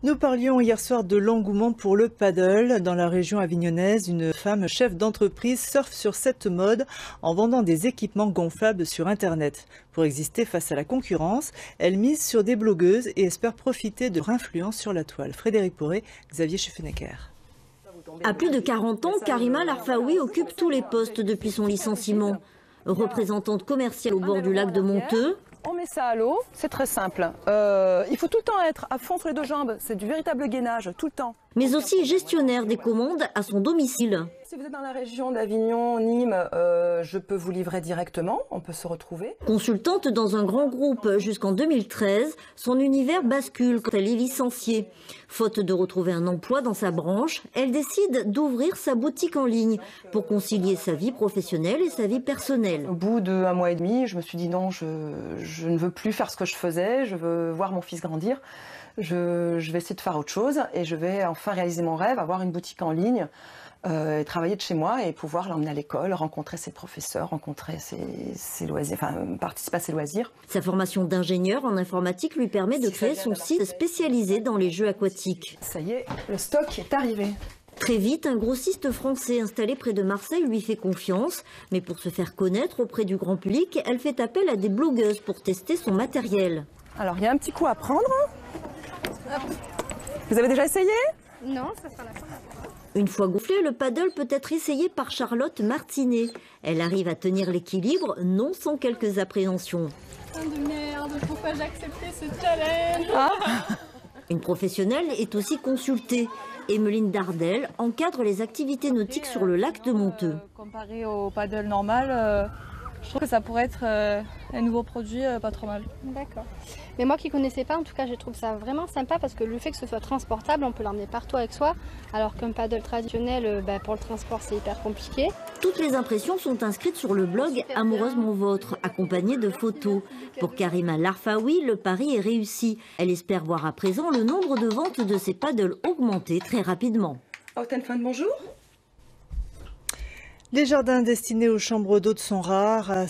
Nous parlions hier soir de l'engouement pour le paddle. Dans la région avignonnaise, une femme chef d'entreprise surfe sur cette mode en vendant des équipements gonflables sur Internet. Pour exister face à la concurrence, elle mise sur des blogueuses et espère profiter de leur influence sur la toile. Frédéric Poré, Xavier Scheffenecker. À plus de 40 ans, Karima Larfaoui occupe tous les postes depuis son licenciement. Représentante commerciale au bord du lac de Monteux. On met ça à l'eau, c'est très simple. Il faut tout le temps être à fond sur les deux jambes, c'est du véritable gainage, tout le temps. Mais aussi gestionnaire des commandes à son domicile. Si vous êtes dans la région d'Avignon, Nîmes, je peux vous livrer directement, on peut se retrouver. Consultante dans un grand groupe jusqu'en 2013, son univers bascule quand elle est licenciée. Faute de retrouver un emploi dans sa branche, elle décide d'ouvrir sa boutique en ligne pour concilier sa vie professionnelle et sa vie personnelle. Au bout d'1 mois et demi, je me suis dit non, je ne veux plus faire ce que je faisais, je veux voir mon fils grandir. Je vais essayer de faire autre chose et je vais enfin réaliser mon rêve, avoir une boutique en ligne, et travailler de chez moi et pouvoir l'emmener à l'école, rencontrer ses professeurs, rencontrer ses loisirs, enfin participer à ses loisirs. Sa formation d'ingénieur en informatique lui permet de créer son site spécialisé dans les jeux aquatiques. Ça y est, le stock est arrivé. Très vite, un grossiste français installé près de Marseille lui fait confiance. Mais pour se faire connaître auprès du grand public, elle fait appel à des blogueuses pour tester son matériel. Alors il y a un petit coup à prendre. Vous avez déjà essayé? Non, ça sera la fin. Une fois gonflé, le paddle peut être essayé par Charlotte Martinet. Elle arrive à tenir l'équilibre, non sans quelques appréhensions. De merde, pourquoi j'ai accepté ce challenge? Une professionnelle est aussi consultée. Emmeline Dardel encadre les activités nautiques sur le lac de Monteux. Comparé au paddle normal, je trouve que ça pourrait être un nouveau produit pas trop mal. D'accord. Mais moi qui ne connaissais pas, en tout cas, je trouve ça vraiment sympa parce que le fait que ce soit transportable, on peut l'emmener partout avec soi, alors qu'un paddle traditionnel, pour le transport, c'est hyper compliqué. Toutes les impressions sont inscrites sur le blog Amoureusement Vôtre, accompagnées de photos. Pour Karima Larfaoui, le pari est réussi. Elle espère voir à présent le nombre de ventes de ses paddles augmenter très rapidement. Au téléphone, bonjour. Les jardins destinés aux chambres d'hôtes sont rares.